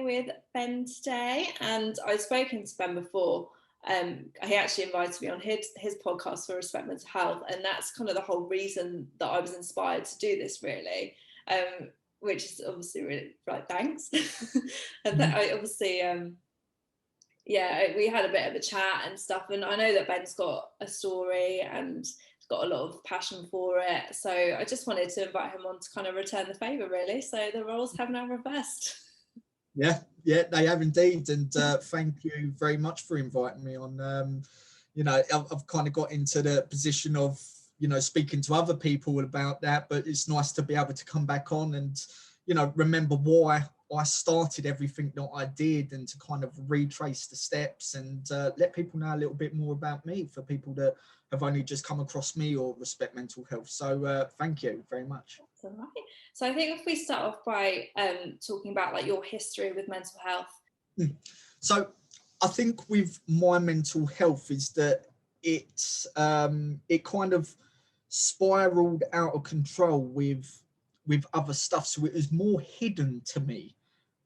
with Ben today, and I've spoken to Ben before. He actually invited me on his podcast for Respect Mental Health, and that's kind of the whole reason that I was inspired to do this, really. Which is obviously really right. Thanks. And I obviously, yeah, we had a bit of a chat and stuff, and I know that Ben's got a story and got a lot of passion for it, so I just wanted to invite him on to kind of return the favour, really. So the roles have now reversed. Yeah, they have indeed, and thank you very much for inviting me on. You know, I've kind of got into the position of, you know, speaking to other people about that, but it's nice to be able to come back on and, you know, remember why I started everything that I did, and to kind of retrace the steps and let people know a little bit more about me, for people that have only just come across me or Respect Mental Health. So thank you very much. That's all right. So I think if we start off by talking about like your history with mental health. So I think with my mental health is that it kind of spiraled out of control with other stuff. So it was more hidden to me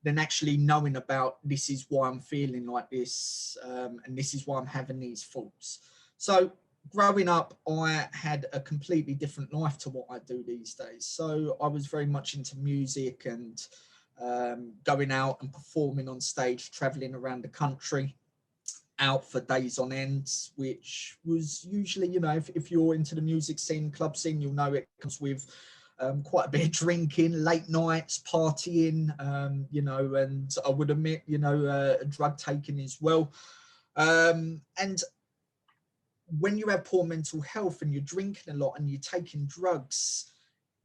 than actually knowing about, this is why I'm feeling like this, and this is why I'm having these thoughts. So growing up, I had a completely different life to what I do these days. So I was very much into music and going out and performing on stage, traveling around the country, out for days on end, which was usually, you know, if you're into the music scene, club scene, you'll know it comes with quite a bit of drinking, late nights, partying, you know, and I would admit, you know, drug taking as well. And when you have poor mental health and you're drinking a lot and you're taking drugs,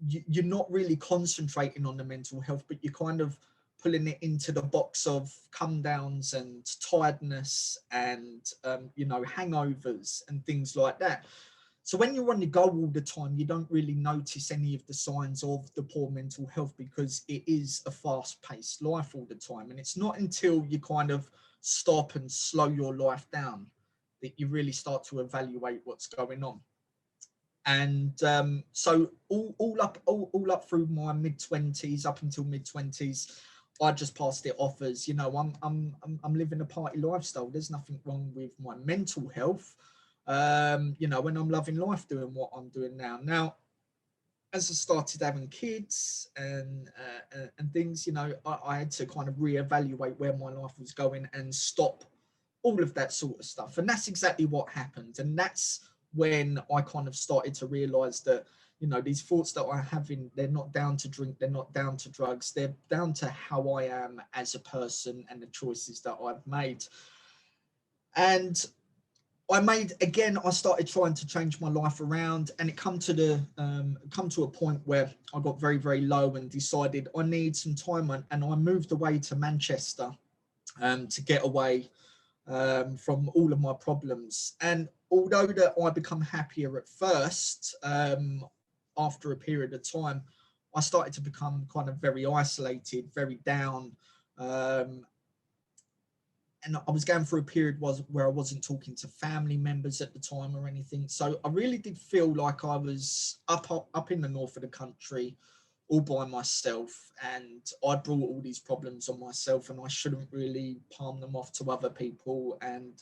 you're not really concentrating on the mental health, but you're kind of pulling it into the box of come downs and tiredness and, you know, hangovers and things like that. So when you're on the go all the time, you don't really notice any of the signs of the poor mental health, because it is a fast-paced life all the time. And it's not until you kind of stop and slow your life down that you really start to evaluate what's going on. And so all up through my mid-20s, up until mid-20s, I just passed it off as, you know, I'm living a party lifestyle. There's nothing wrong with my mental health, you know, when I'm loving life doing what I'm doing now. Now, as I started having kids and things, you know, I had to kind of reevaluate where my life was going and stop all of that sort of stuff. And that's exactly what happened. And that's when I kind of started to realize that, you know, these thoughts that I'm having, they're not down to drink, they're not down to drugs, they're down to how I am as a person and the choices that I've made. And I started trying to change my life around, and it come to a point where I got very, very low and decided I need some time, and I moved away to Manchester to get away from all of my problems. And although that I become happier at first, after a period of time, I started to become kind of very isolated, very down. And I was going through a period where I wasn't talking to family members at the time or anything. So I really did feel like I was up in the north of the country, all by myself, and I brought all these problems on myself, and I shouldn't really palm them off to other people and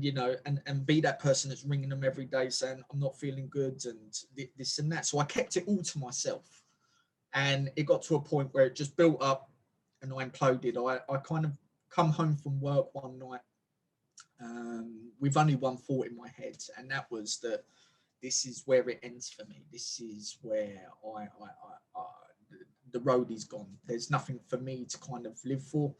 you know, and be that person that's ringing them every day saying I'm not feeling good and this and that. So I kept it all to myself, and it got to a point where it just built up and I imploded. I kind of come home from work one night with only one thought in my head, and that was that this is where it ends for me. This is where the road is gone. There's nothing for me to kind of live for.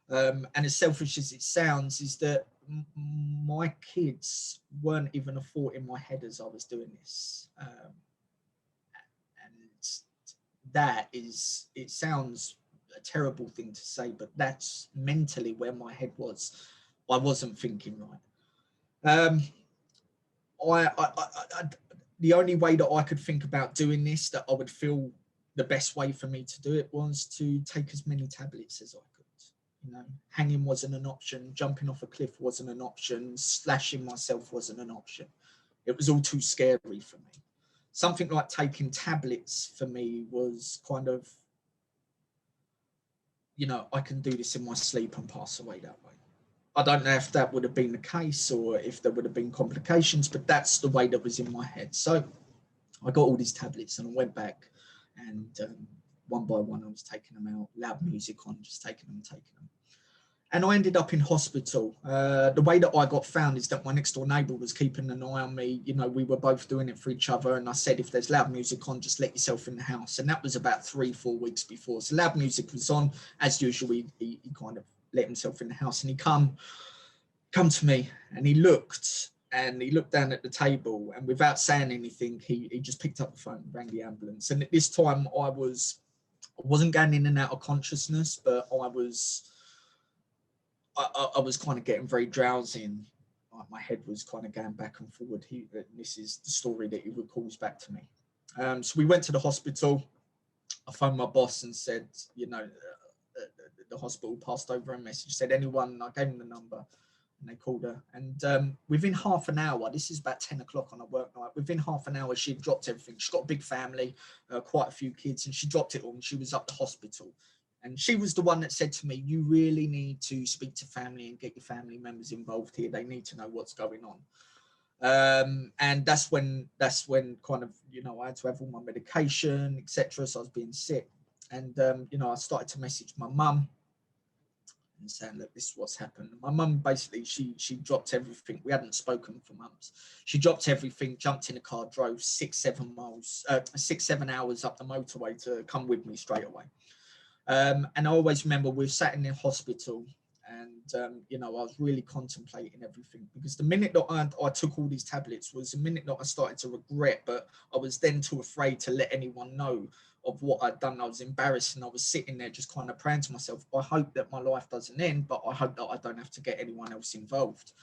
And as selfish as it sounds, is that my kids weren't even a thought in my head as I was doing this. And that is, it sounds a terrible thing to say, but that's mentally where my head was. I wasn't thinking right. The only way that I could think about doing this, that I would feel the best way for me to do it, was to take as many tablets as I could. You know, hanging wasn't an option, jumping off a cliff wasn't an option, slashing myself wasn't an option. It was all too scary for me. Something like taking tablets for me was kind of, I can do this in my sleep and pass away that way. I don't know if that would have been the case or if there would have been complications, but that's the way that was in my head. So I got all these tablets and I went back and one by one I was taking them out, loud music on, just taking them. And I ended up in hospital. The way that I got found is that my next door neighbour was keeping an eye on me. We were both doing it for each other. And I said, if there's loud music on, just let yourself in the house. And that was about 3-4 weeks before. So loud music was on. As usual, he kind of let himself in the house. And he come to me and he looked down at the table. And without saying anything, he just picked up the phone, rang the ambulance. And at this time, I wasn't going in and out of consciousness, but I was kind of getting very drowsy and my head was kind of going back and forward. This is the story that he recalls back to me. So we went to the hospital. I phoned my boss and said, the hospital passed over a message, said anyone, I gave him the number and they called her. And within half an hour, this is about 10 o'clock on a work night, within half an hour, she'd dropped everything. She's got a big family, quite a few kids, and she dropped it all and she was up to hospital. And she was the one that said to me, you really need to speak to family and get your family members involved here. They need to know what's going on. And that's when kind of, I had to have all my medication, etc. So I was being sick. And, I started to message my mum and saying, look, this is what's happened. My mum basically, she dropped everything. We hadn't spoken for months. She dropped everything, jumped in a car, drove 6-7 hours up the motorway to come with me straight away. And I always remember we were sat in the hospital and, I was really contemplating everything because the minute that I took all these tablets was the minute that I started to regret, but I was then too afraid to let anyone know of what I'd done. I was embarrassed and I was sitting there just kind of praying to myself, I hope that my life doesn't end, but I hope that I don't have to get anyone else involved.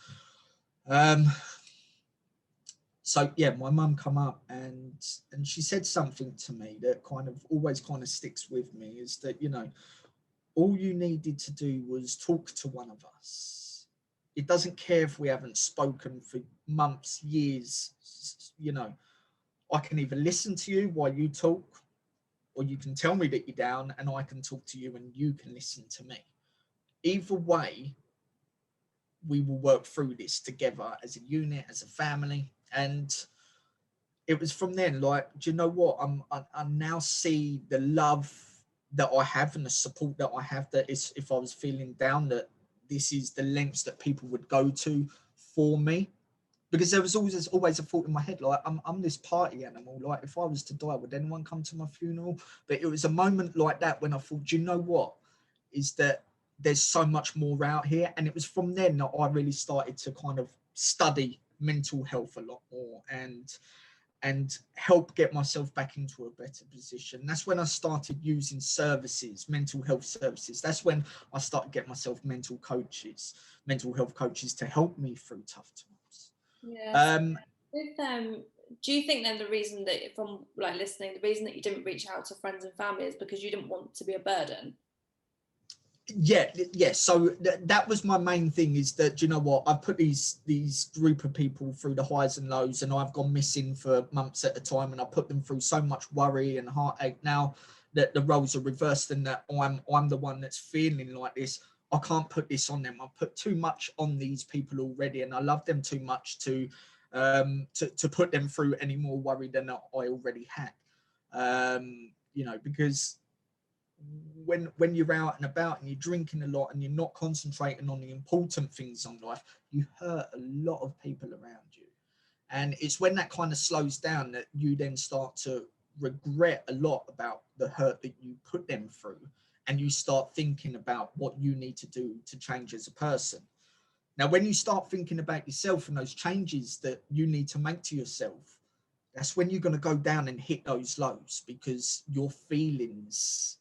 So yeah, my mum come up and she said something to me that always sticks with me, is that, all you needed to do was talk to one of us. It doesn't care if we haven't spoken for months, years, I can either listen to you while you talk, or you can tell me that you're down and I can talk to you and you can listen to me. Either way, we will work through this together as a unit, as a family. And it was from then, like, do you know what? I now see the love that I have and the support that I have, that is, if I was feeling down, that this is the lengths that people would go to for me. Because there was always a thought in my head, like, I'm this party animal. Like, if I was to die, would anyone come to my funeral? But it was a moment like that when I thought, do you know what? Is that there's so much more out here. And it was from then that I really started to kind of study mental health a lot more and help get myself back into a better position. That's when I started using mental health services. That's when I started getting myself mental health coaches to help me through tough times. Yeah. Do you think then the reason that, from like listening, the reason that you didn't reach out to friends and family is because you didn't want to be a burden? Yeah. So that was my main thing, is that, you know what, I've put these group of people through the highs and lows, and I've gone missing for months at a time, and I put them through so much worry and heartache. Now that the roles are reversed and that I'm the one that's feeling like this, I can't put this on them. I've put too much on these people already, and I love them too much to put them through any more worry than I already had. Because when you're out and about and you're drinking a lot and you're not concentrating on the important things in life, you hurt a lot of people around you. And it's when that kind of slows down that you then start to regret a lot about the hurt that you put them through, and you start thinking about what you need to do to change as a person. Now, when you start thinking about yourself and those changes that you need to make to yourself, that's when you're going to go down and hit those lows, because your feelings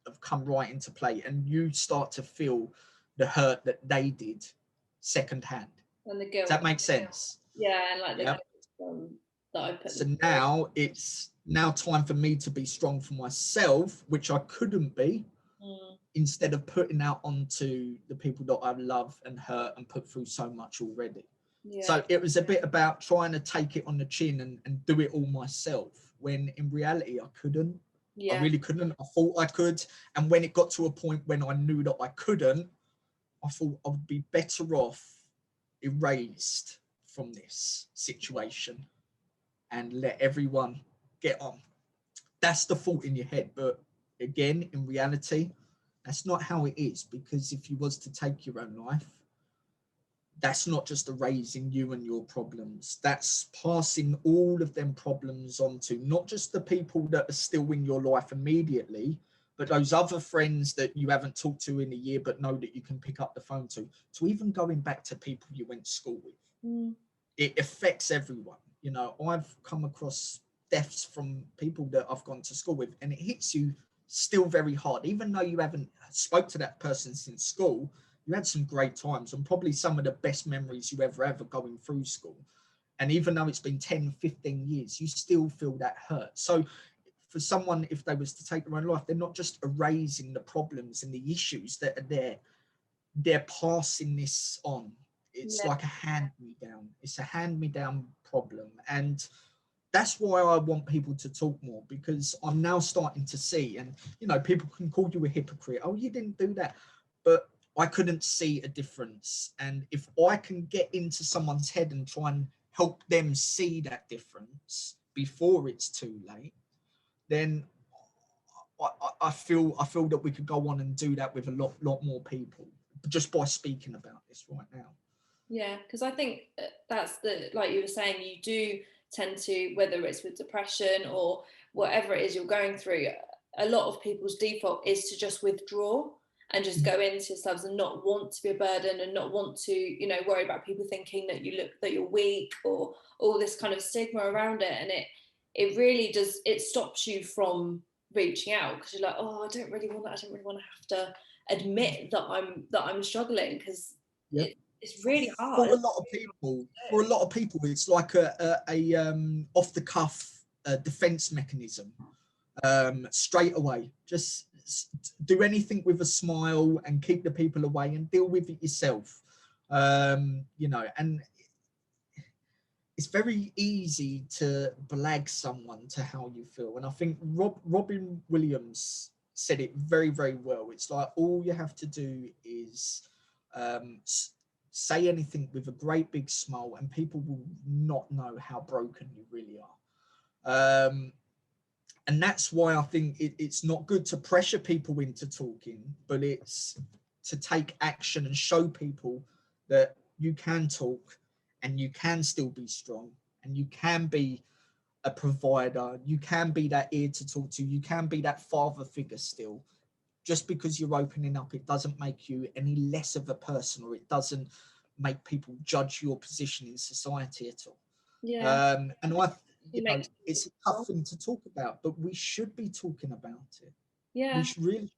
have come right into play and you start to feel the hurt that they did secondhand. And the guilt. Does that make sense? Yeah, and like the guilt that I put. So now it's time for me to be strong for myself, which I couldn't be, instead of putting out onto the people that I love and hurt and put through so much already. Yeah. So it was a bit about trying to take it on the chin and do it all myself, when in reality I couldn't. I really couldn't. I thought I could. And when it got to a point when I knew that I couldn't, I thought I would be better off erased from this situation and let everyone get on. That's the thought in your head. But again, in reality, that's not how it is, because if you was to take your own life, that's not just erasing you and your problems. That's passing all of them problems on to not just the people that are still in your life immediately, but those other friends that you haven't talked to in a year, but know that you can pick up the phone to even going back to people you went to school with. It affects everyone. You know, I've come across deaths from people that I've gone to school with, and it hits you still very hard, even though you haven't spoke to that person since school. You had some great times and probably some of the best memories you ever going through school. And even though it's been 10, 15 years, you still feel that hurt. So for someone, if they was to take their own life, they're not just erasing the problems and the issues that are there, they're passing this on. It's like a hand-me-down. It's a hand-me-down problem. And that's why I want people to talk more, because I'm now starting to see, and, you know, people can call you a hypocrite. Oh, you didn't do that. But I couldn't see a difference. And if I can get into someone's head and try and help them see that difference before it's too late, then I feel that we could go on and do that with a lot more people just by speaking about this right now. Yeah, because I think that's like you were saying, you do tend to, whether it's with depression or whatever it is you're going through, a lot of people's default is to just withdraw and just go into yourselves and not want to be a burden and not want to, you know, worry about people thinking that you're weak or all this kind of stigma around it. And it really does, it stops you from reaching out, because you're like, oh, I don't really want to have to admit that I'm struggling, because it's really hard. For a lot of people, it's like a off the cuff defense mechanism. Straight away, just do anything with a smile and keep the people away and deal with it yourself. You know, and it's very easy to blag someone to how you feel. And I think Robin Williams said it very, very well. It's like, all you have to do is say anything with a great big smile and people will not know how broken you really are. And that's why I think it's not good to pressure people into talking, but it's to take action and show people that you can talk and you can still be strong and you can be a provider. You can be that ear to talk to. You can be that father figure still. Just because you're opening up, it doesn't make you any less of a person, or it doesn't make people judge your position in society at all. And it's a tough thing to talk about, but we should be talking about it. We should really.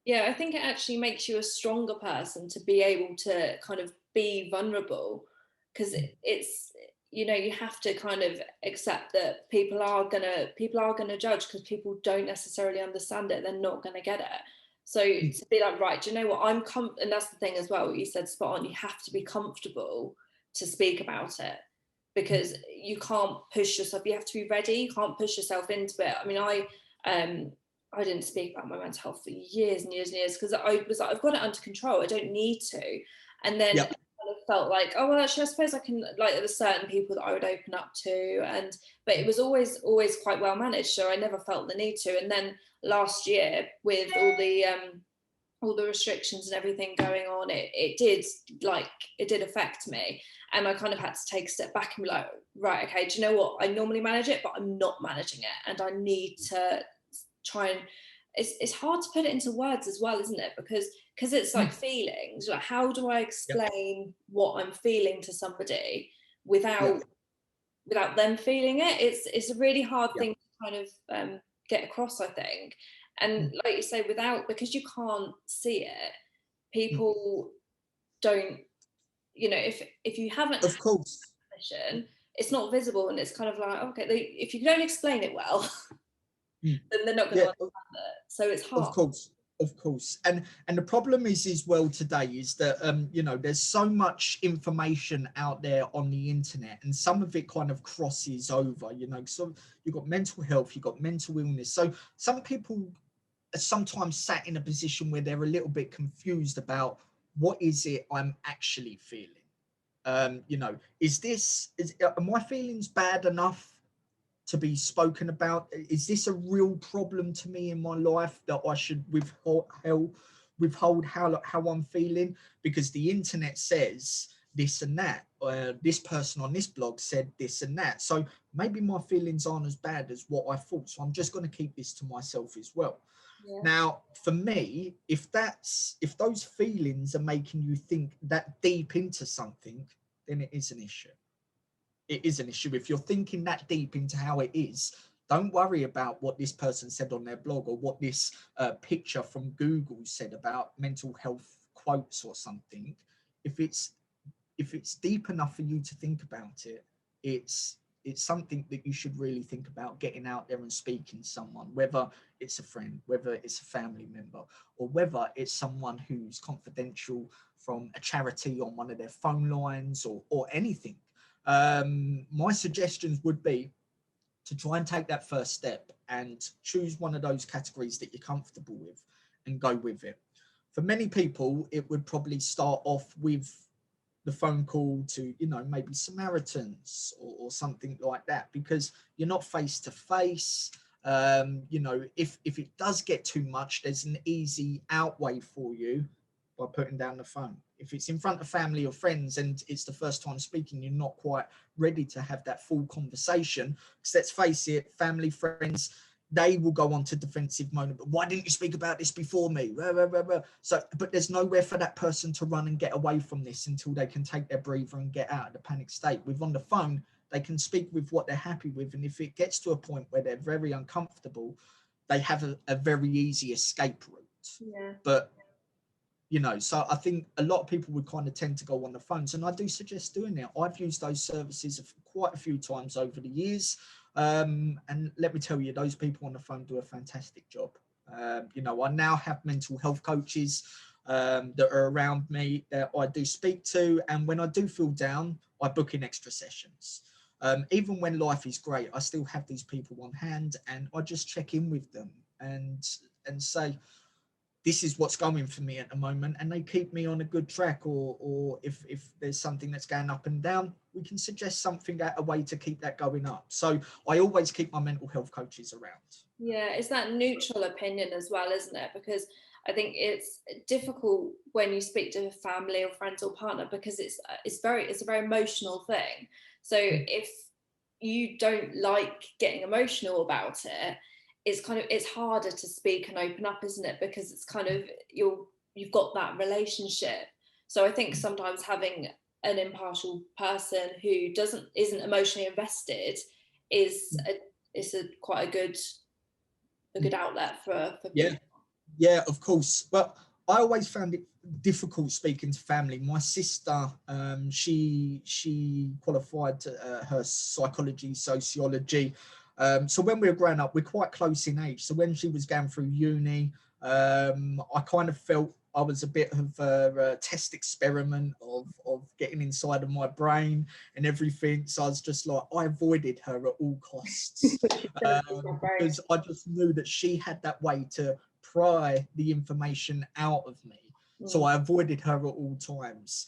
Yeah, I think it actually makes you a stronger person to be able to kind of be vulnerable, because it's, you know, you have to kind of accept that people are gonna judge, because people don't necessarily understand it. They're not gonna get it. So to be like, right, do you know what, and that's the thing as well, what you said spot on, you have to be comfortable to speak about it, because you can't push yourself, you have to be ready, you can't push yourself into it. I mean, I didn't speak about my mental health for years and years and years, because I was like, I've got it under control, I don't need to. And then I kind of felt like, oh well, actually I suppose I can, like, there were certain people that I would open up to, but it was always quite well managed, so I never felt the need to. And then last year, with all the restrictions and everything going on, it did affect me, and I kind of had to take a step back and be like, right, okay, do you know what, I normally manage it, but I'm not managing it, and I need to try and, it's hard to put it into words as well, isn't it, because it's like feelings, like, how do I explain what I'm feeling to somebody without them feeling it? It's a really hard thing to kind of get across, I think. And like you say, because you can't see it, people don't, you know, if you haven't, of course, permission, it's not visible, and it's kind of like, okay, if you don't explain it well, then they're not going to understand it. So it's hard. Of course. Of course, and the problem is as well today is that you know, there's so much information out there on the internet, and some of it kind of crosses over. You know, so you've got mental health, you've got mental illness. So some people are sometimes sat in a position where they're a little bit confused about what is it I'm actually feeling. You know, are my feelings bad enough to be spoken about? Is this a real problem to me in my life that I should withhold how I'm feeling? Because the internet says this and that. This person on this blog said this and that. So maybe my feelings aren't as bad as what I thought. So I'm just going to keep this to myself as well. Yeah. Now, for me, if those feelings are making you think that deep into something, then it is an issue. It is an issue. If you're thinking that deep into how it is, don't worry about what this person said on their blog or what this picture from Google said about mental health quotes or something. If it's deep enough for you to think about it, it's something that you should really think about getting out there and speaking to someone, whether it's a friend, whether it's a family member, or whether it's someone who's confidential from a charity on one of their phone lines or anything. My suggestions would be to try and take that first step and choose one of those categories that you're comfortable with and go with it. For many people, it would probably start off with the phone call to, you know, maybe Samaritans or something like that, because you're not face to face. You know, if it does get too much, there's an easy outway for you by putting down the phone. If it's in front of family or friends and it's the first time speaking, you're not quite ready to have that full conversation. Because let's face it, family, friends, they will go on to defensive mode. But why didn't you speak about this before me? So, but there's nowhere for that person to run and get away from this until they can take their breather and get out of the panic state. With on the phone, they can speak with what they're happy with. And if it gets to a point where they're very uncomfortable, they have a very easy escape route. Yeah. But you know, so I think a lot of people would kind of tend to go on the phones, and I do suggest doing it. I've used those services quite a few times over the years, and let me tell you, those people on the phone do a fantastic job. You know, I now have mental health coaches that are around me that I do speak to, and when I do feel down, I book in extra sessions. Even when life is great, I still have these people on hand, and I just check in with them and say, this is what's going for me at the moment, and they keep me on a good track, or if there's something that's going up and down, we can suggest something, a way to keep that going up. So I always keep my mental health coaches around. Yeah, it's that neutral opinion as well, isn't it? Because I think it's difficult when you speak to a family or friends or partner, because it's a very emotional thing. So if you don't like getting emotional about it, it's harder to speak and open up, isn't it? Because it's kind of you've got that relationship. So I think sometimes having an impartial person who isn't emotionally invested is quite a good outlet for people. Yeah, of course. Well, I always found it difficult speaking to family. My sister, she qualified her psychology, sociology. So when we were growing up, we're quite close in age. So when she was going through uni, I kind of felt I was a bit of a test experiment of getting inside of my brain and everything. So I was just like, I avoided her at all costs because I just knew that she had that way to pry the information out of me. So I avoided her at all times.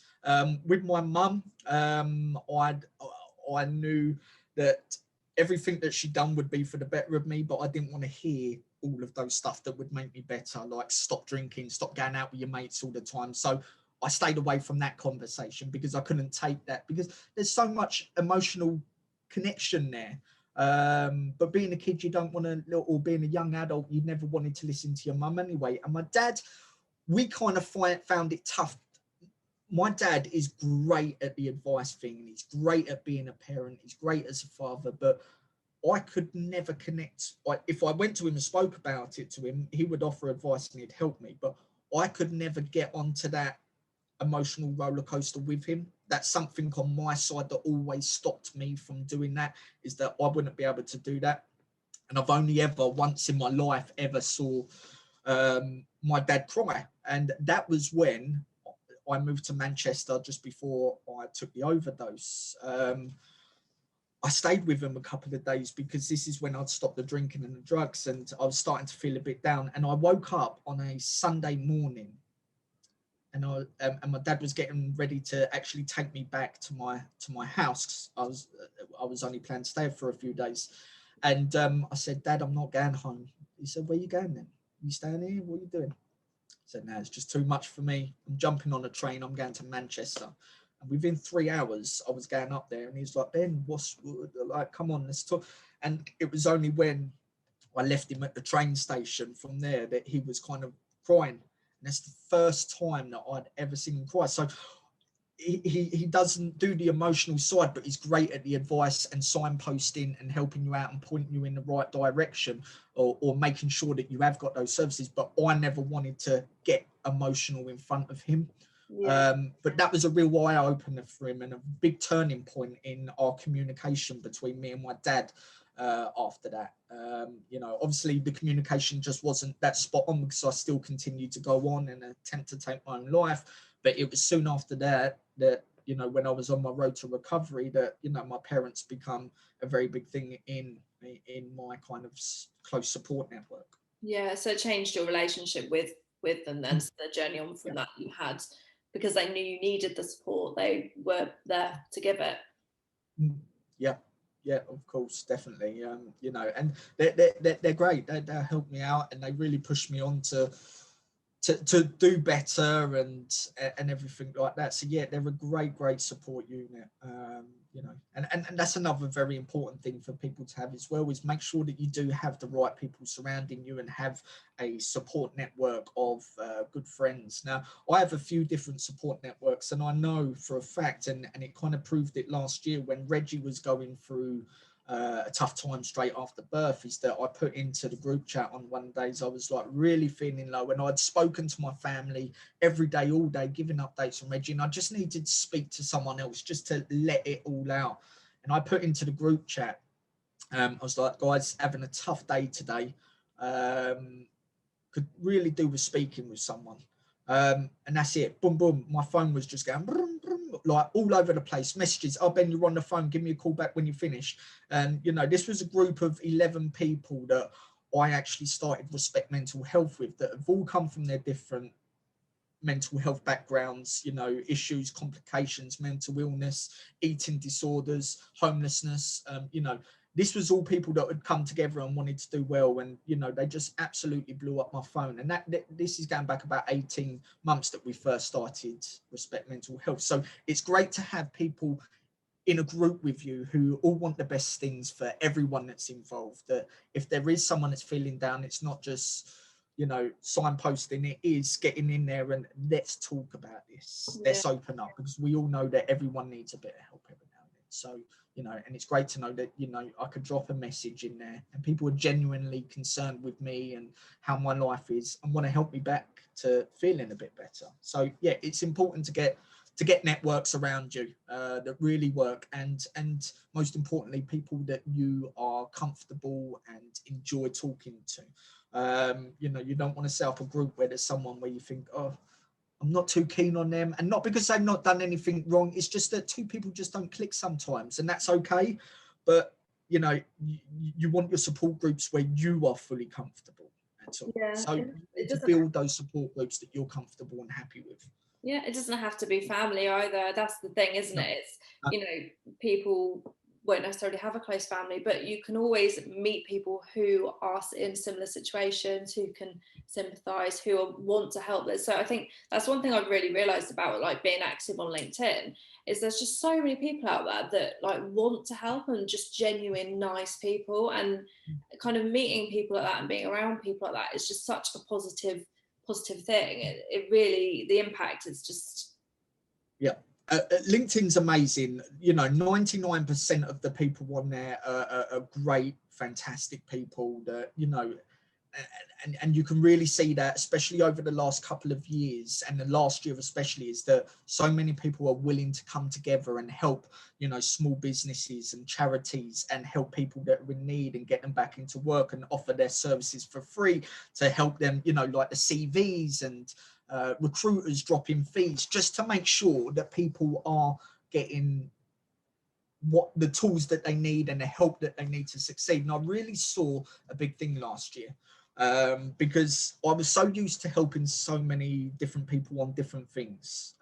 With my mum, I knew that everything that she'd done would be for the better of me, but I didn't want to hear all of those stuff that would make me better, like stop drinking, stop going out with your mates all the time. So I stayed away from that conversation because I couldn't take that, because there's so much emotional connection there. But being a kid, you don't want to, or being a young adult, you never wanted to listen to your mum anyway. And my dad, we kind of found it tough. My dad is great at the advice thing, and he's great at being a parent. He's great as a father, but I could never connect. If I went to him and spoke about it to him, he would offer advice and he'd help me, but I could never get onto that emotional roller coaster with him. That's something on my side that always stopped me from doing that, is that I wouldn't be able to do that. And I've only ever once in my life ever saw my dad cry. And that was when I moved to Manchester just before I took the overdose. I stayed with him a couple of days because this is when I'd stopped the drinking and the drugs, and I was starting to feel a bit down. And I woke up on a Sunday morning, and and my dad was getting ready to actually take me back to my house. I was only planning to stay for a few days, and I said, "Dad, I'm not going home." He said, "Where are you going then? You staying here? What are you doing?" I said, "No, it's just too much for me. I'm jumping on a train. I'm going to Manchester." And within 3 hours, I was going up there, and he's like, "Ben, what's like? Come on, let's talk." And it was only when I left him at the train station from there that he was kind of crying. And that's the first time that I'd ever seen him cry. So he doesn't do the emotional side, but he's great at the advice and signposting and helping you out and pointing you in the right direction, or making sure that you have got those services. But I never wanted to get emotional in front of him. Yeah. But that was a real eye opener for him and a big turning point in our communication between me and my dad. After that, obviously the communication just wasn't that spot on because I still continued to go on and attempt to take my own life. But it was soon after that when I was on my road to recovery that my parents become a very big thing in my kind of close support network. Yeah, so it changed your relationship with them then, so the journey on from that you had, because they knew you needed the support, they were there to give it. Yeah, of course, definitely. And they're great. They help me out, and they really push me on to do better and everything like that. So yeah, they're a great support unit. And that's another very important thing for people to have as well, is make sure that you do have the right people surrounding you and have a support network of good friends. Now, I have a few different support networks, and I know for a fact, and it kind of proved it last year when Reggie was going through a tough time straight after birth, is that I put into the group chat on one days I was like really feeling low, and I'd spoken to my family every day, all day, giving updates on Reggie, and I just needed to speak to someone else just to let it all out. And I put into the group chat, I was like, guys, having a tough day today, could really do with speaking with someone. And that's it. Boom, boom. My phone was just going brum, brum, like all over the place. Messages. Oh, Ben, you're on the phone. Give me a call back when you finish. And, this was a group of 11 people that I actually started Respect Mental Health with, that have all come from their different mental health backgrounds, issues, complications, mental illness, eating disorders, homelessness. This was all people that had come together and wanted to do well, and they just absolutely blew up my phone. And this is going back about 18 months that we first started Respect Mental Health. So it's great to have people in a group with you who all want the best things for everyone that's involved. That if there is someone that's feeling down, it's not just signposting, it is getting in there and let's talk about this. Let's open up, because we all know that everyone needs a bit of help every now and then. So, and it's great to know that, I could drop a message in there and people are genuinely concerned with me and how my life is and want to help me back to feeling a bit better. So yeah, it's important to get networks around you that really work, and most importantly, people that you are comfortable and enjoy talking to. You don't want to set up a group where there's someone where you think, oh, I'm not too keen on them, and not because they've not done anything wrong. It's just that two people just don't click sometimes, and that's okay. But you want your support groups where you are fully comfortable at all. Yeah, So you need to build those support groups that you're comfortable and happy with. Yeah, it doesn't have to be family either. That's the thing, isn't it? It's, people won't necessarily have a close family, but you can always meet people who are in similar situations, who can sympathise, who want to help. So I think that's one thing I've really realised about like being active on LinkedIn, is there's just so many people out there that like want to help, and just genuine nice people, and kind of meeting people like that and being around people like that is just such a positive thing. It really, the impact is just LinkedIn's amazing. 99% of the people on there are great, fantastic people that and you can really see that, especially over the last couple of years, and the last year especially, is that so many people are willing to come together and help, you know, small businesses and charities, and help people that are in need and get them back into work, and offer their services for free to help them, you know, like the CVs, and recruiters dropping fees, just to make sure that people are getting what the tools that they need and the help that they need to succeed. And I really saw a big thing last year, because I was so used to helping so many different people on different things,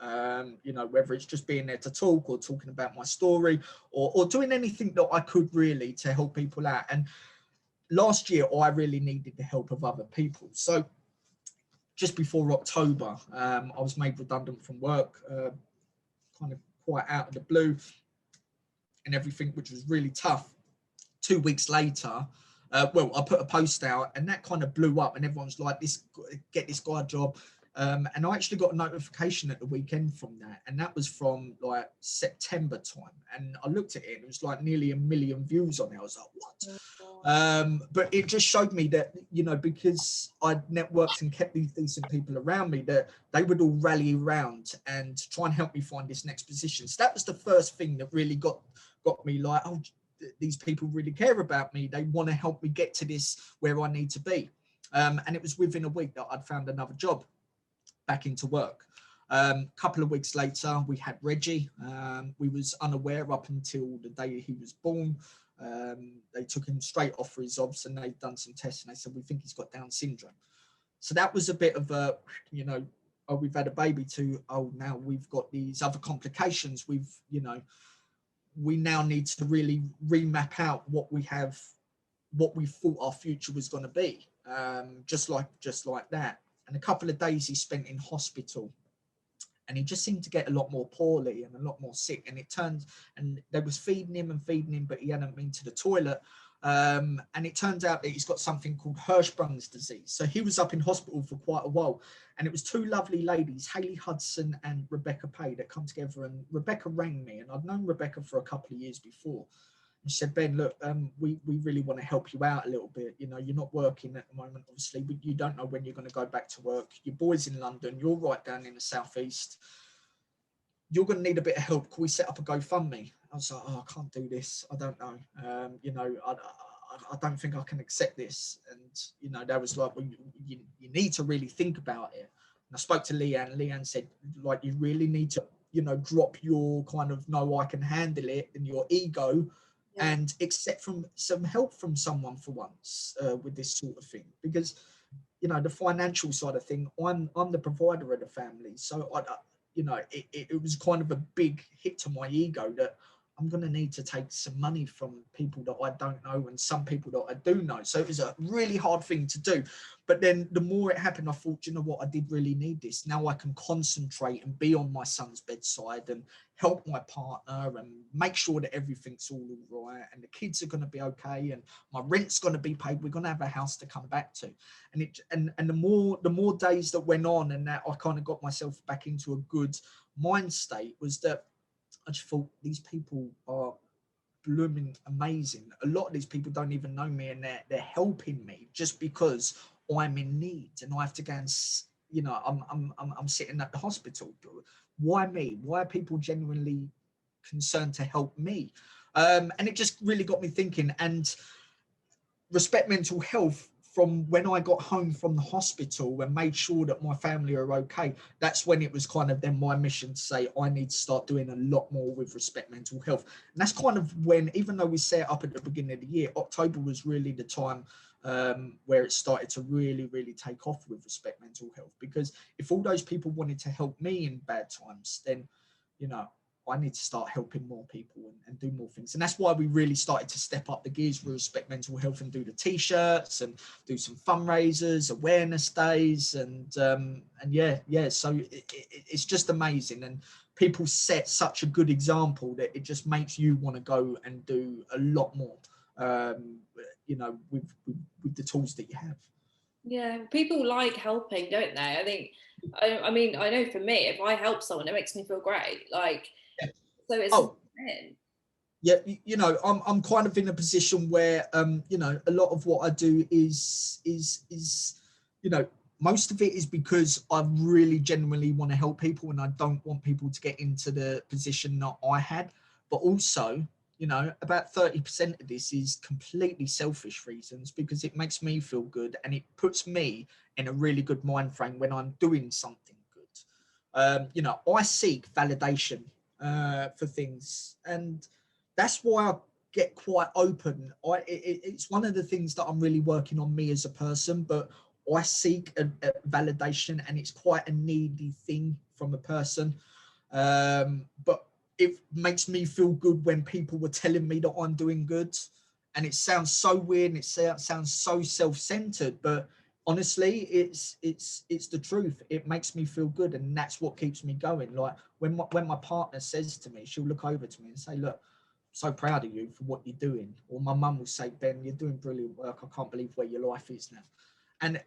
you know, whether it's just being there to talk, or talking about my story, or doing anything that I could really to help people out. And last year I really needed the help of other people. So just before October, I was made redundant from work, kind of quite out of the blue and everything, which was really tough. 2 weeks later, well, I put a post out, and that kind of blew up, and everyone was like, get this guy a job. And I actually got a notification at the weekend from that, and that was from like September time. And I looked at it, and it was like nearly 1 million views on it. I was like, what? But it just showed me that, you know, because I'd networked and kept these decent people around me, that they would all rally around and try and help me find this next position. So that was the first thing that really got me like, oh, these people really care about me. They want to help me get to this where I need to be. And it was within a week that I'd found another job, back into work. Couple of weeks later, we had Reggie. We was unaware up until the day he was born. They took him straight off for his obs, and they'd done some tests, and they said, we think he's got Down syndrome. So that was a bit of a, you know, oh, we've had a baby, to, oh, now we've got these other complications. We've, you know, we now need to really remap out what we have, what we thought our future was going to be, just like that. And a couple of days he spent in hospital, and he just seemed to get a lot more poorly and a lot more sick. And it turned, and they was feeding him, but he hadn't been to the toilet. And it turns out that he's got something called Hirschsprung's disease. So he was up in hospital for quite a while. And it was two lovely ladies, Hayley Hudson and Rebecca Pay, that come together. And Rebecca rang me, and I'd known Rebecca for a couple of years before. And she said, Ben, look, we really want to help you out a little bit. You know, you're not working at the moment, obviously, but you don't know when you're going to go back to work. Your boy's in London. You're right down in the southeast. You're going to need a bit of help. Can we set up a GoFundMe? I was like, oh, I can't do this. I don't know. You know, I don't think I can accept this. And, you know, that was like, well, you need to really think about it. And I spoke to Leanne. Leanne said, like, you really need to, you know, drop your kind of, no, I can handle it, and your ego, and accept from some help from someone for once with this sort of thing. Because, you know, the financial side of thing, I'm the provider of the family. So, you know, it was kind of a big hit to my ego that I'm going to need to take some money from people that I don't know, and some people that I do know. So it was a really hard thing to do. But then the more it happened, I thought, you know what, I did really need this. Now I can concentrate and be on my son's bedside and help my partner and make sure that everything's all right, and the kids are going to be okay, and my rent's going to be paid. We're going to have a house to come back to. And the more days that went on, and that I kind of got myself back into a good mind state, was that I just thought, these people are blooming amazing. A lot of these people don't even know me, and they're helping me just because I'm in need, and I have to go and, you know, I'm sitting at the hospital. Why me? Why are people genuinely concerned to help me? And it just really got me thinking. And Respect Mental Health, from when I got home from the hospital and made sure that my family are okay, that's when it was kind of then my mission to say, I need to start doing a lot more with Respect Mental Health. And that's kind of when, even though we set it up at the beginning of the year, October was really the time where it started to really, really take off with Respect Mental Health. Because if all those people wanted to help me in bad times, then, you know, I need to start helping more people and do more things. And that's why we really started to step up the gears with Respect Mental Health and do the t-shirts and do some fundraisers, awareness days. And yeah. So it's just amazing. And people set such a good example that it just makes you want to go and do a lot more, you know, with the tools that you have. Yeah, people like helping, don't they? I think, I mean, I know for me, if I help someone, it makes me feel great. Like, Yeah. so it's Oh, Yeah, you know, I'm kind of in a position where you know, a lot of what I do is you know, most of it is because I really genuinely want to help people, and I don't want people to get into the position that I had. But also, you know, about 30% of this is completely selfish reasons, because it makes me feel good and it puts me in a really good mind frame when I'm doing something good. You know, I seek validation for things, and that's why I get quite open. It's one of the things that I'm really working on me as a person, but I seek a validation, and it's quite a needy thing from a person. But it makes me feel good when people were telling me that I'm doing good. And it sounds so weird and it sounds so self-centered, but honestly, it's the truth. It makes me feel good, and that's what keeps me going. Like when my partner says to me, she'll look over to me and say, "Look, so proud of you for what you're doing." Or my mum will say, "Ben, you're doing brilliant work. I can't believe where your life is now." And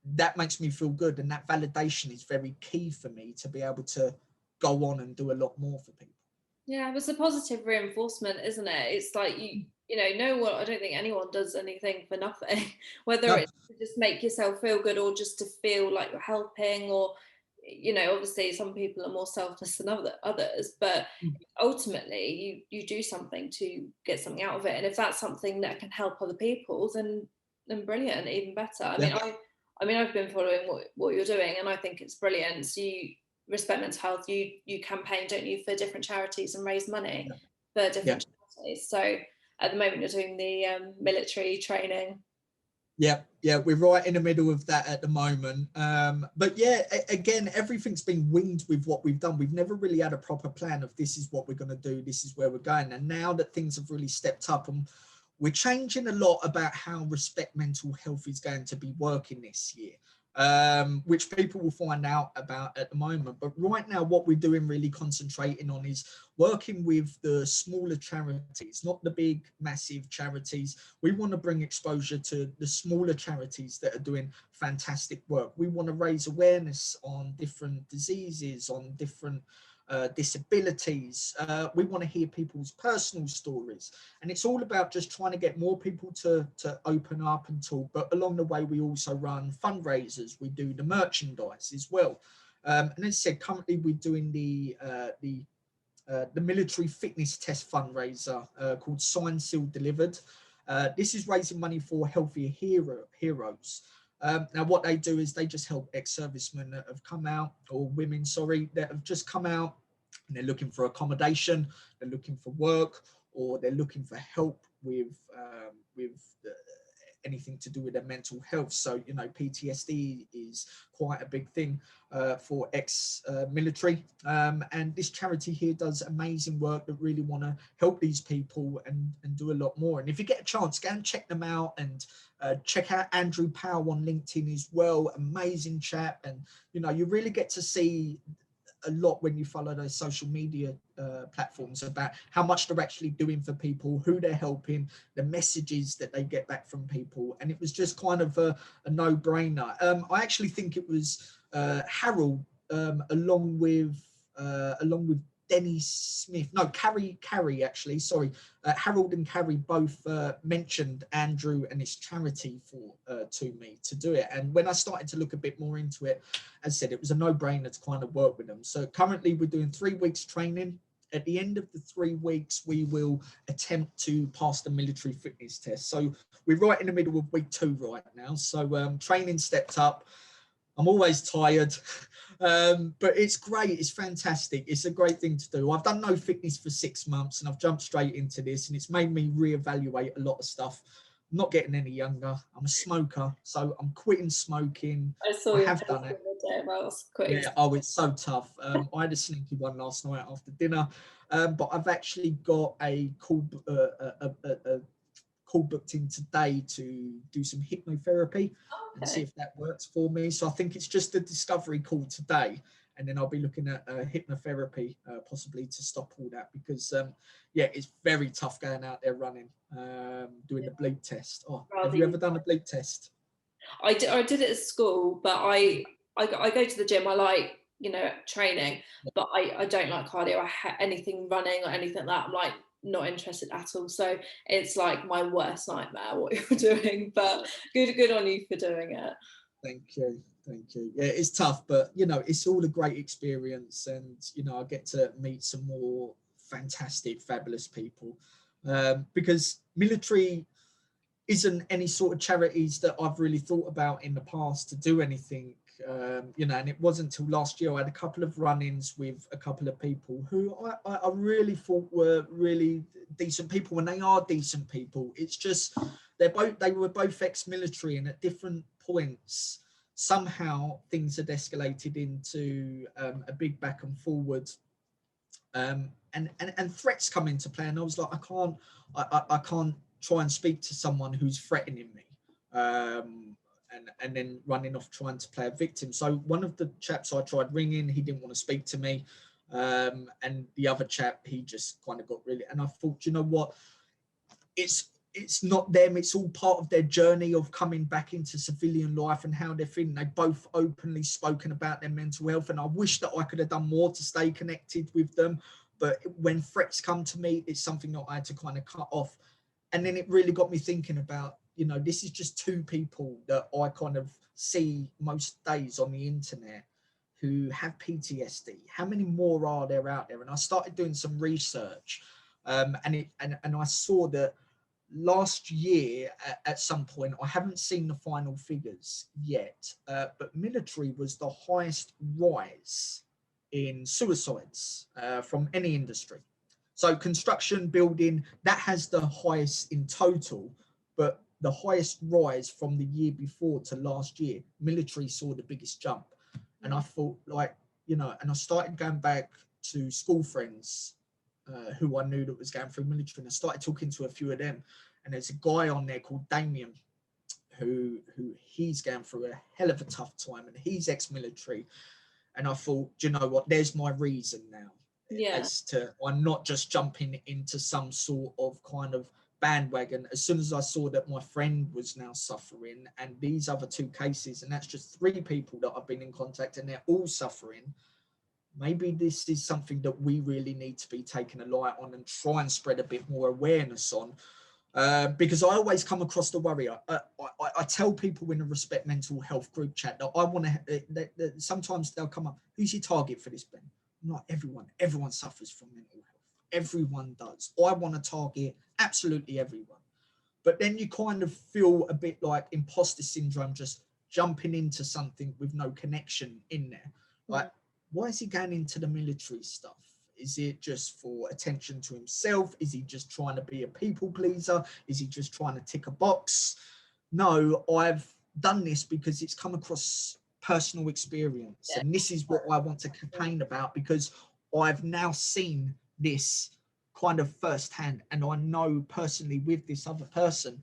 that makes me feel good. And that validation is very key for me to be able to go on and do a lot more for people. Yeah, it's a positive reinforcement, isn't it? It's like you know, no one, I don't think anyone does anything for nothing, whether No, it's to just make yourself feel good or just to feel like you're helping, or, you know, obviously some people are more selfless than others, but ultimately you do something to get something out of it. And if that's something that can help other people, then brilliant, even better. I yeah, mean, I mean, I've been following what you're doing, and I think it's brilliant. So Respect Mental Health, you campaign, don't you, for different charities and raise money yeah, for yeah. different charities. So at the moment you're doing the military training. Yeah, yeah, we're right in the middle of that at the moment. But yeah, again, everything's been winged with what we've done. We've never really had a proper plan of this is what we're going to do, this is where we're going. And now that things have really stepped up, and we're changing a lot about how Respect Mental Health is going to be working this year, which people will find out about at the moment. But right now, what we're doing, really concentrating on, is working with the smaller charities, not the big, massive charities. We want to bring exposure to the smaller charities that are doing fantastic work. We want to raise awareness on different diseases, on different disabilities. We want to hear people's personal stories, and it's all about just trying to get more people to open up and talk. But along the way, we also run fundraisers. We do the merchandise as well. And as I said, currently we're doing the military fitness test fundraiser called Signed, Sealed, Delivered. This is raising money for Healthier Heroes. Now, what they do is they just help ex-servicemen that have come out, or women, sorry, that have just come out, and they're looking for accommodation, they're looking for work, or they're looking for help with anything to do with their mental health. So, you know, PTSD is quite a big thing for ex-military. And this charity here does amazing work that really want to help these people and do a lot more. And if you get a chance, go and check them out, and check out Andrew Powell on LinkedIn as well. Amazing chap. And, you know, you really get to see a lot when you follow those social media platforms about how much they're actually doing for people, who they're helping, the messages that they get back from people. And it was just kind of a no-brainer. I actually think it was Harold, along with Denny Smith, no, Carrie actually, sorry, Harold and Carrie both mentioned Andrew and his charity to me to do it. And when I started to look a bit more into it, as I said, it was a no-brainer to kind of work with them. So currently we're doing 3 weeks training. At the end of the 3 weeks, we will attempt to pass the military fitness test. So we're right in the middle of week 2 right now. So training stepped up. I'm always tired, but it's great. It's fantastic. It's a great thing to do. I've done no fitness for 6 months, and I've jumped straight into this, and it's made me reevaluate a lot of stuff. I'm not getting any younger. I'm a smoker, so I'm quitting smoking. I saw I your have post done the it. other day about quitting. Yeah. Oh, it's so tough. I had a sneaky one last night after dinner, but I've actually got a call booked in today to do some hypnotherapy and see Okay. if that works for me. So I think it's just a discovery call today, and then I'll be looking at hypnotherapy possibly to stop all that, because yeah, it's very tough going out there running, doing the bleep test. Oh, have Rather you you, ever done a bleep test? I did it at school, but I go to the gym. I like, you know, training, but I don't like cardio. Anything running or anything like that. I'm like, not interested at all. So it's like my worst nightmare what you're doing, but good on you for doing it. Thank you. Thank you. Yeah, it's tough, but you know, it's all a great experience, and you know, I get to meet some more fantastic, fabulous people, because military isn't any sort of charities that I've really thought about in the past to do anything. You know, and it wasn't until last year I had a couple of run-ins with a couple of people who I really thought were really decent people, and they are decent people. It's just they were both ex-military, and at different points somehow things had escalated into a big back and forward, and threats come into play, and I was like, I can't try and speak to someone who's threatening me, and then running off trying to play a victim. So one of the chaps I tried ringing, he didn't want to speak to me, and the other chap, he just kind of got really, and I thought, you know what, it's not them, it's all part of their journey of coming back into civilian life and how they're feeling. They both openly spoken about their mental health, and I wish that I could have done more to stay connected with them, but when threats come to me, it's something that I had to kind of cut off. And then it really got me thinking about, you know, this is just two people that I kind of see most days on the internet who have PTSD. How many more are there out there? And I started doing some research, and I saw that last year at some point, I haven't seen the final figures yet, but military was the highest rise in suicides from any industry. So construction, building, that has the highest in total, but the highest rise from the year before to last year, military saw the biggest jump. And I thought, like, you know, and I started going back to school friends who I knew that was going through military, and I started talking to a few of them. And there's a guy on there called Damien, who he's going through a hell of a tough time, and he's ex-military. And I thought, you know what, there's my reason now. Yeah. As to, I'm not just jumping into some sort of kind of bandwagon. As soon as I saw that my friend was now suffering, and these other two cases, and that's just 3 people that I've been in contact, and they're all suffering, maybe this is something that we really need to be taking a light on and try and spread a bit more awareness on. Because I always come across the worry. I tell people in a Respect Mental Health group chat that I want to, sometimes they'll come up, who's your target for this, Ben? Not everyone. Everyone suffers from mental health. Everyone does. I want to target absolutely everyone. But then you kind of feel a bit like imposter syndrome, just jumping into something with no connection in there. Like, why is he going into the military stuff? Is it just for attention to himself? Is he just trying to be a people pleaser? Is he just trying to tick a box? No, I've done this because it's come across personal experience. And this is what I want to campaign about, because I've now seen this kind of firsthand. And I know personally with this other person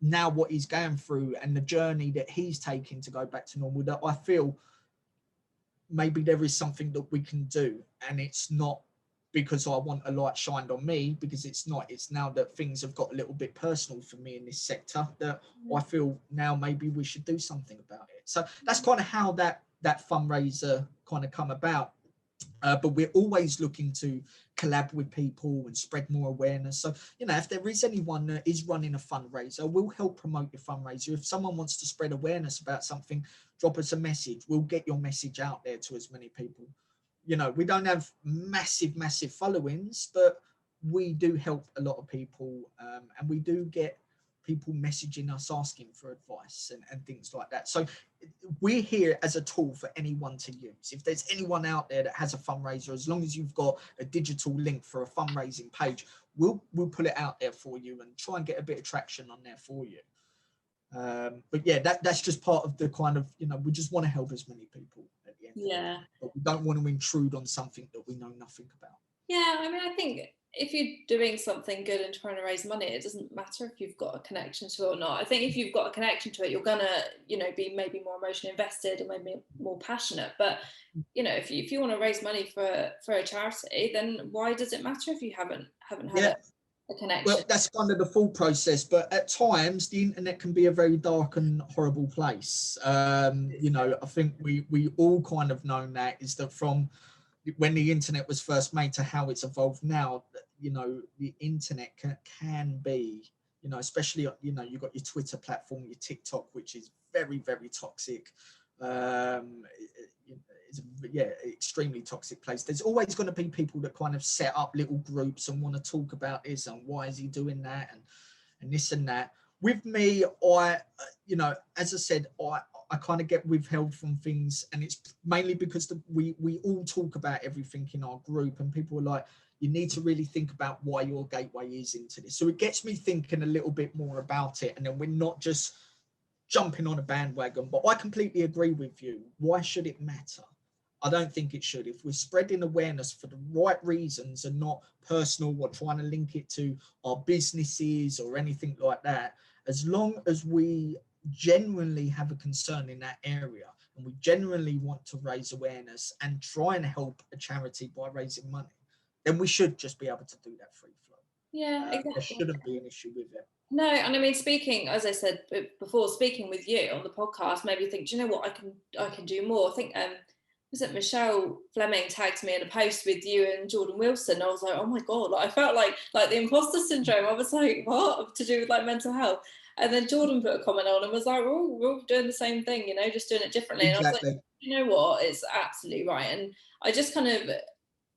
now what he's going through and the journey that he's taking to go back to normal, that I feel maybe there is something that we can do. And it's not because I want a light shined on me, because it's not. It's now that things have got a little bit personal for me in this sector that I feel now maybe we should do something about it. So that's kind of how that fundraiser kind of come about. But we're always looking to collab with people and spread more awareness. So, you know, if there is anyone that is running a fundraiser, we'll help promote your fundraiser. If someone wants to spread awareness about something, drop us a message. We'll get your message out there to as many people. You know, we don't have massive followings, but we do help a lot of people, and we do get people messaging us asking for advice and things like that. So we're here as a tool for anyone to use. If there's anyone out there that has a fundraiser, as long as you've got a digital link for a fundraising page, we'll put it out there for you and try and get a bit of traction on there for you. But yeah, that's just part of the kind of, you know, we just want to help as many people at the end of the day, but we don't want to intrude on something that we know nothing about. Yeah, I mean, I think if you're doing something good and trying to raise money, it doesn't matter if you've got a connection to it or not. I think if you've got a connection to it, you're gonna, you know, be maybe more emotionally invested and maybe more passionate. But you know, if you want to raise money for a charity, then why does it matter if you haven't had a connection? Well, that's kind of the thought process, but at times the internet can be a very dark and horrible place. You know, I think we all kind of know that, is that from when the internet was first made to how it's evolved now, the internet can be, especially, you've got your Twitter platform, your TikTok, which is very, very toxic. It's extremely toxic place. There's always going to be people that kind of set up little groups and want to talk about this and why is he doing that and this and that. With me, as I said, I kind of get withheld from things, and it's mainly because we all talk about everything in our group, and people are like, you need to really think about why your gateway is into this. So it gets me thinking a little bit more about it, and then we're not just jumping on a bandwagon. But I completely agree with you. Why should it matter? I don't think it should. If we're spreading awareness for the right reasons and not personal or trying to link it to our businesses or anything like that, as long as we genuinely have a concern in that area and we genuinely want to raise awareness and try and help a charity by raising money, then we should just be able to do that free flow. Yeah, exactly. There shouldn't be an issue with it. No, and I mean, speaking, as I said before, speaking with you on the podcast made me think, do you know what, I can do more. I think was it Michelle Fleming tagged me in a post with you and Jordan Wilson. I was like, oh my God, like I felt like the imposter syndrome. I was like, what? To do with like mental health. And then Jordan put a comment on and was like, we're all doing the same thing, just doing it differently. Exactly. And I was like, you know what, it's absolutely right. And I just kind of,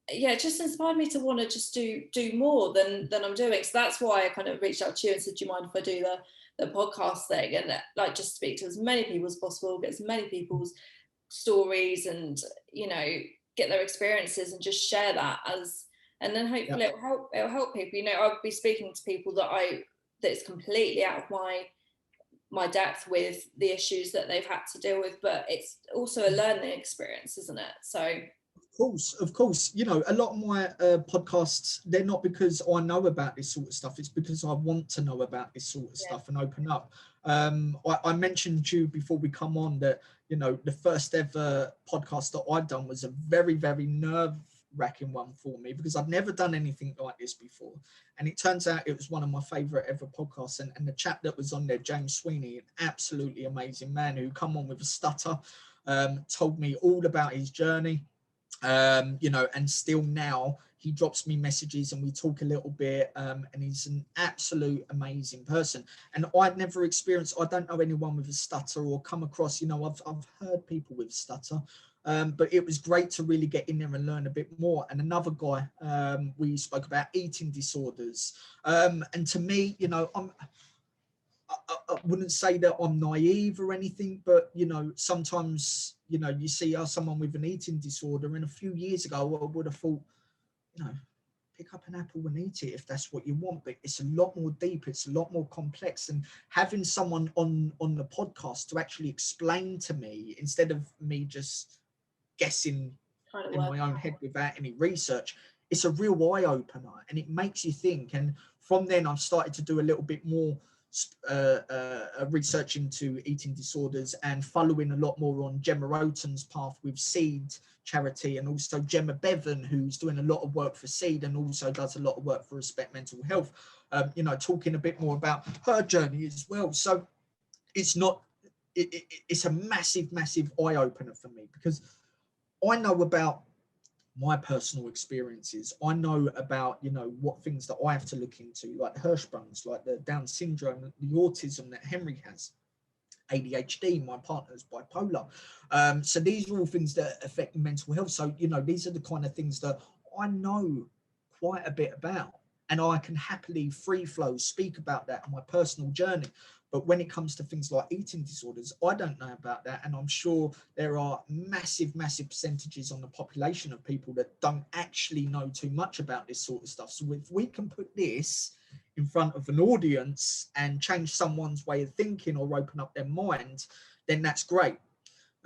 it just inspired me to want to just do more than I'm doing. So that's why I kind of reached out to you and said, do you mind if I do the podcast thing, and like just speak to as many people as possible, get as many people's stories and get their experiences and just share that and then hopefully it'll help people. I'll be speaking to people that it's completely out of my depth with the issues that they've had to deal with, but it's also a learning experience, isn't it? So of course, a lot of my podcasts, they're not because I know about this sort of stuff, it's because I want to know about this sort of stuff and open up. I mentioned to you before we come on that the first ever podcast that I'd done was a very, very nerve-wracking one for me, because I've never done anything like this before, and it turns out it was one of my favorite ever podcasts. And the chap that was on there, James Sweeney, an absolutely amazing man who come on with a stutter, told me all about his journey. And still now he drops me messages and we talk a little bit, and he's an absolute amazing person. And I'd never experienced, I don't know anyone with a stutter or come across, I've heard people with stutter, but it was great to really get in there and learn a bit more. And another guy, we spoke about eating disorders, and to me, I wouldn't say that I'm naive or anything, but sometimes you see someone with an eating disorder, and a few years ago I would have thought, pick up an apple and eat it if that's what you want. But it's a lot more deep, it's a lot more complex, and having someone on the podcast to actually explain to me, instead of me just guessing in my own head without any research, it's a real eye-opener and it makes you think. And from then I've started to do a little bit more research into eating disorders and following a lot more on Gemma Oten's path with Seed charity, and also Gemma Bevan, who's doing a lot of work for Seed and also does a lot of work for Respect Mental Health, talking a bit more about her journey as well. So it's a massive eye-opener for me, because I know about my personal experiences. I know about, what things that I have to look into, like Hirschsprung's, like the Down syndrome, the autism that Henry has, ADHD, my partner's bipolar. So these are all things that affect mental health. So, these are the kind of things that I know quite a bit about, and I can happily free flow speak about that in my personal journey. But when it comes to things like eating disorders, I don't know about that. And I'm sure there are massive percentages on the population of people that don't actually know too much about this sort of stuff. So if we can put this in front of an audience and change someone's way of thinking or open up their mind, then that's great.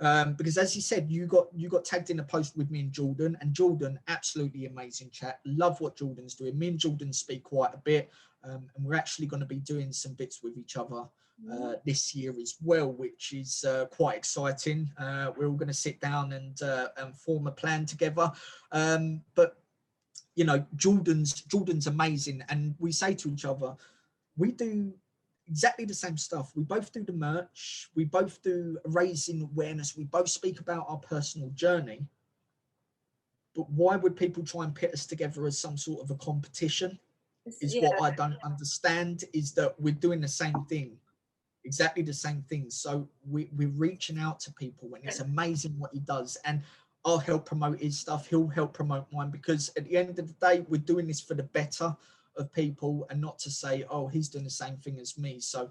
Because as you said, you got tagged in a post with me and Jordan, absolutely amazing chat. Love what Jordan's doing. Me and Jordan speak quite a bit, and we're actually going to be doing some bits with each other this year as well, which is quite exciting. We're all going to sit down and form a plan together. But Jordan's amazing, and we say to each other, we do exactly the same stuff. We both do the merch, we both do raising awareness, we both speak about our personal journey, but why would people try and pit us together as some sort of a competition? Is Yeah. what I don't understand, is that we're doing the same thing, exactly the same thing. So we're reaching out to people, and it's amazing what he does. And I'll help promote his stuff. He'll help promote mine, because at the end of the day, we're doing this for the better of people, and not to say, oh, he's doing the same thing as me, so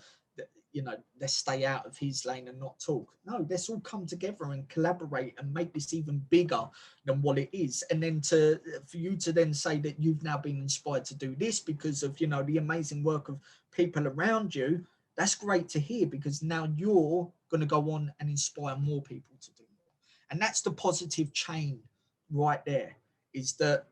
you know, let's stay out of his lane and not talk. No, let's all come together and collaborate and make this even bigger than what it is. And then for you to then say that you've now been inspired to do this because of, you know, the amazing work of people around you, that's great to hear, because now you're going to go on and inspire more people to do more. And that's the positive chain right there, is that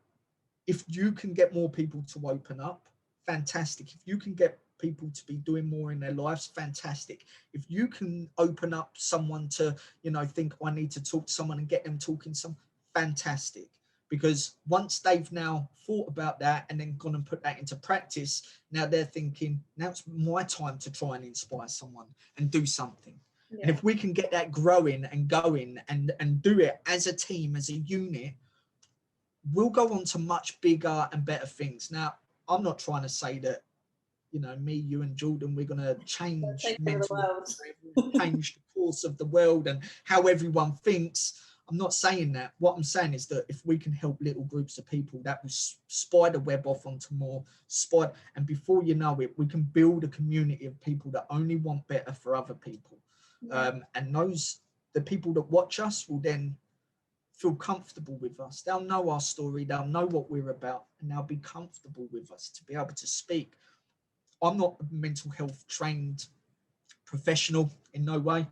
if you can get more people to open up, fantastic. If you can get people to be doing more in their lives, fantastic. If you can open up someone to, you know, think, oh, I need to talk to someone, and get them talking some, fantastic. Because once they've now thought about that and then gone and put that into practice, now they're thinking, now it's my time to try and inspire someone and do something. Yeah. And if we can get that growing and going and do it as a team, as a unit, we'll go on to much bigger and better things. Now, I'm not trying to say that, you know, me, you and Jordan, we're going to change mental health, change the course of the world and how everyone thinks. I'm not saying that. What I'm saying is that if we can help little groups of people, that will spider web off onto more spider. And before you know it, we can build a community of people that only want better for other people. Yeah. And the people that watch us will then feel comfortable with us. They'll know our story. They'll know what we're about, and they'll be comfortable with us to be able to speak. I'm not a mental health trained professional in no way,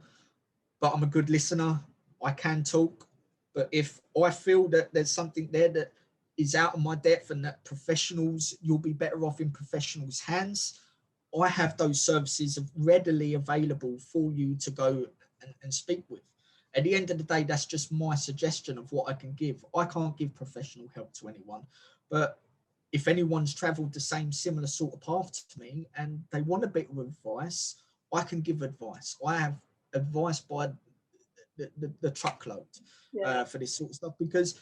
but I'm a good listener. I can talk, but if I feel that there's something there that is out of my depth and that professionals, you'll be better off in professionals' hands, I have those services readily available for you to go and speak with. At the end of the day, that's just my suggestion of what I can give. I can't give professional help to anyone, but if anyone's traveled the same similar sort of path to me and they want a bit of advice, I can give advice. I have advice by the truckload for this sort of stuff, because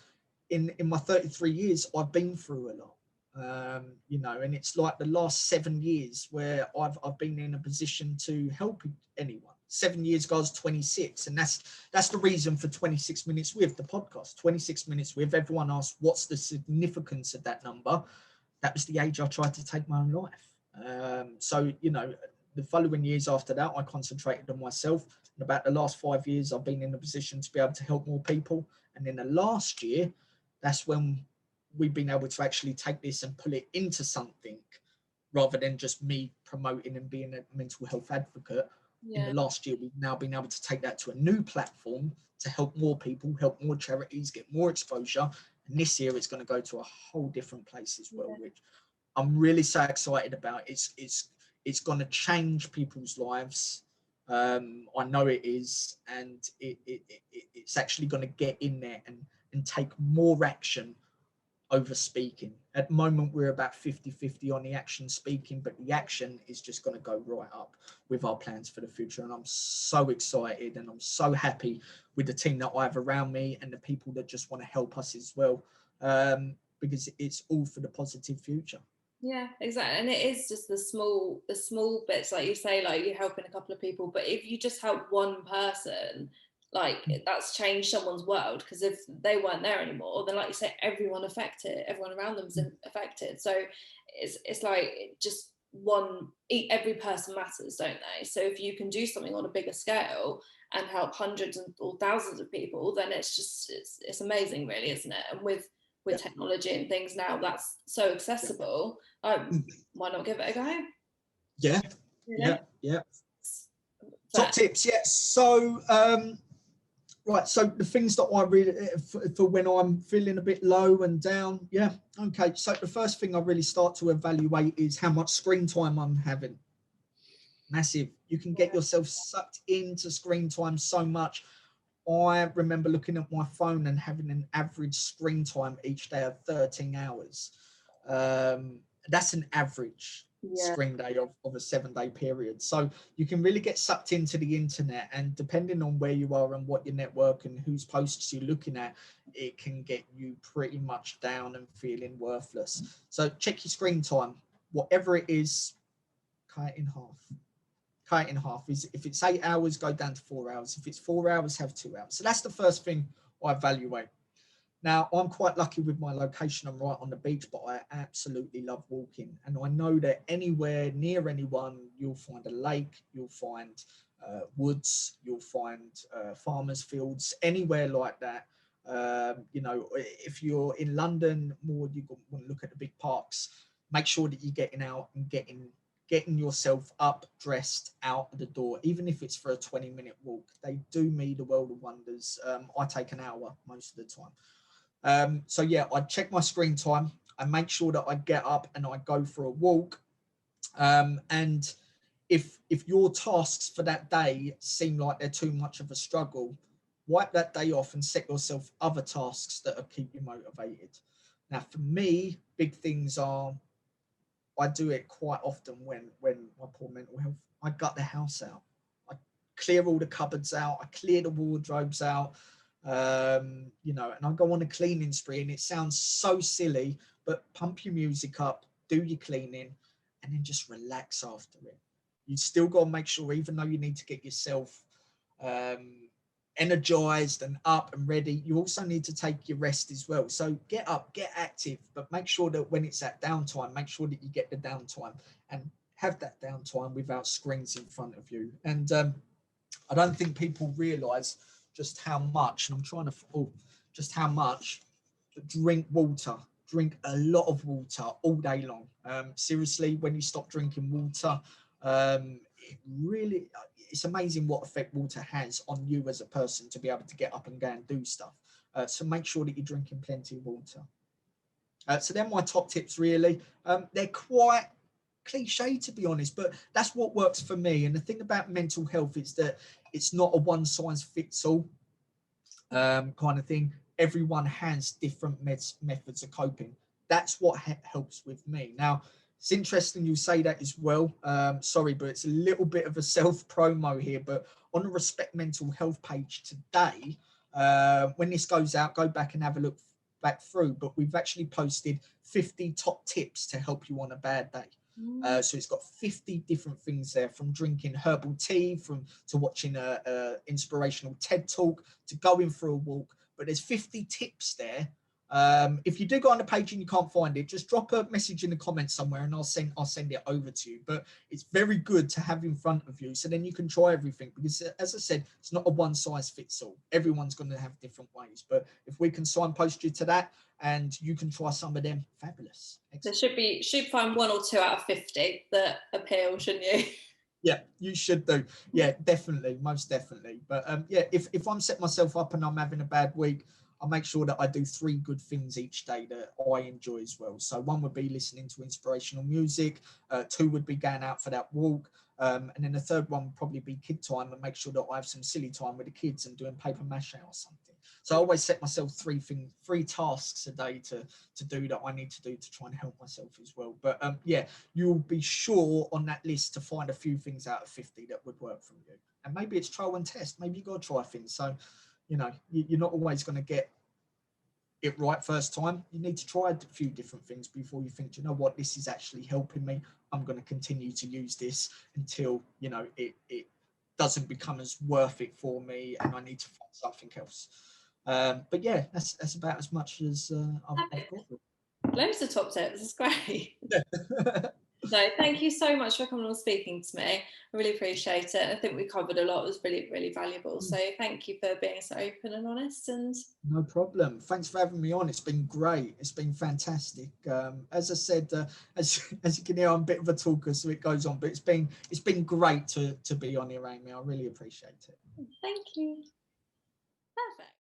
in my 33 years, I've been through a lot. You know, and it's like the last 7 years where I've been in a position to help anyone. 7 years goes 26, and that's the reason for 26 minutes with the podcast. 26 minutes with, everyone asks what's the significance of that number. That was the age I tried to take my own life. So, you know, the following years after that, I concentrated on myself. And about the last 5 years, I've been in a position to be able to help more people. And in the last year, that's when we've been able to actually take this and pull it into something, rather than just me promoting and being a mental health advocate. Yeah. In the last year, we've now been able to take that to a new platform to help more people, help more charities, get more exposure. And this year it's going to go to a whole different place as well, which I'm really so excited about. It's going to change people's lives. I know it is, and it's actually going to get in there and take more action over speaking. At the moment, we're about 50-50 on the action speaking, but the action is just going to go right up with our plans for the future. And I'm so excited, and I'm so happy with the team that I have around me and the people that just want to help us as well, because it's all for the positive future. Yeah, exactly. And it is just the small bits, like you say, like you're helping a couple of people, but if you just help one person, like that's changed someone's world, because if they weren't there anymore, then like you say, everyone around them's affected. So it's like just every person matters, don't they? So if you can do something on a bigger scale and help hundreds or thousands of people, then it's amazing, really, isn't it? And with technology and things now that's so accessible, why not give it a go? Yeah, really? Yeah. Top tips, yeah. So right, so the things that I really for when I'm feeling a bit low and down, yeah, okay. So the first thing I really start to evaluate is how much screen time I'm having. Massive. You can get yourself sucked into screen time so much. I remember looking at my phone and having an average screen time each day of 13 hours. That's an average. screen day of a 7-day period. So you can really get sucked into the internet, and depending on where you are and what your network and whose posts you're looking at, it can get you pretty much down and feeling worthless. So check your screen time, whatever it is, cut it in half. Cut it in half. If it's 8 hours, go down to 4 hours. If it's 4 hours, have 2 hours. So that's the first thing I evaluate. Now, I'm quite lucky with my location. I'm right on the beach, but I absolutely love walking. And I know that anywhere near anyone, you'll find a lake, you'll find woods, you'll find farmers' fields, anywhere like that. You know, if you're in London, more you want to look at the big parks. Make sure that you're getting out and getting yourself up, dressed, out of the door, even if it's for a 20-minute walk. They do me the world of wonders. I take an hour most of the time. So yeah, I check my screen time. I make sure that I get up and I go for a walk. And if your tasks for that day seem like they're too much of a struggle, wipe that day off and set yourself other tasks that will keep you motivated. Now, for me, big things are, I do it quite often when my poor mental health, I gut the house out. I clear all the cupboards out. I clear the wardrobes out. You know, and I go on a cleaning spree, and it sounds so silly, but pump your music up, do your cleaning, and then just relax after it. You still got to make sure, even though you need to get yourself energized and up and ready, you also need to take your rest as well. So get up, get active, but make sure that when it's at downtime, make sure that you get the downtime and have that downtime without screens in front of you. And I don't think people realize just how much, and I'm trying to, just how much, drink water, drink a lot of water all day long. Seriously, when you stop drinking water, it really, it's amazing what effect water has on you as a person to be able to get up and go and do stuff. So make sure that you're drinking plenty of water. So they're my top tips, really. They're quite cliche, to be honest, but that's what works for me. And the thing about mental health is that it's not a one size fits all kind of thing. Everyone has different methods of coping. That's what helps with me. Now, it's interesting you say that as well. Sorry, but it's a little bit of a self promo here, but on the Respect Mental Health page today, when this goes out, go back and have a look back through, but we've actually posted 50 top tips to help you on a bad day. So it's got 50 different things there, from drinking herbal tea, to watching a inspirational TED talk, to going for a walk. But there's 50 tips there. If you do go on the page and you can't find it, just drop a message in the comments somewhere, and I'll send it over to you. But it's very good to have in front of you, so then you can try everything, because as I said, it's not a one size fits all. Everyone's going to have different ways, but if we can signpost you to that and you can try some of them, fabulous. Excellent. There should find 1 or 2 out of 50 that appeal, shouldn't you? Yeah, you should do. Yeah, definitely, most definitely. But yeah, if I'm setting myself up and I'm having a bad week, I'll make sure that I do 3 good things each day that I enjoy as well. So 1 would be listening to inspirational music, 2 would be going out for that walk, and then the 3rd one would probably be kid time, and make sure that I have some silly time with the kids and doing paper mache or something. So I always set myself 3 tasks a day to do that I need to do to try and help myself as well. But yeah, you'll be sure on that list to find a few things out of 50 that would work for you. And maybe it's trial and test. Maybe you got to try things. So, you know, you're not always going to get it right first time. You need to try a few different things before you think, you know what, this is actually helping me. I'm going to continue to use this until, you know, it doesn't become as worth it for me and I need to find something else. But yeah, that's about as much as I've got. Loads of top tips. It's great. Yeah. No, thank you so much for coming on speaking to me. I really appreciate it. I think we covered a lot. It was really, really valuable. So thank you for being so open and honest. And no problem. Thanks for having me on. It's been great. It's been fantastic. As I said, as you can hear, I'm a bit of a talker, so it goes on. But it's been great to be on here, Amy. I really appreciate it. thank you. Perfect.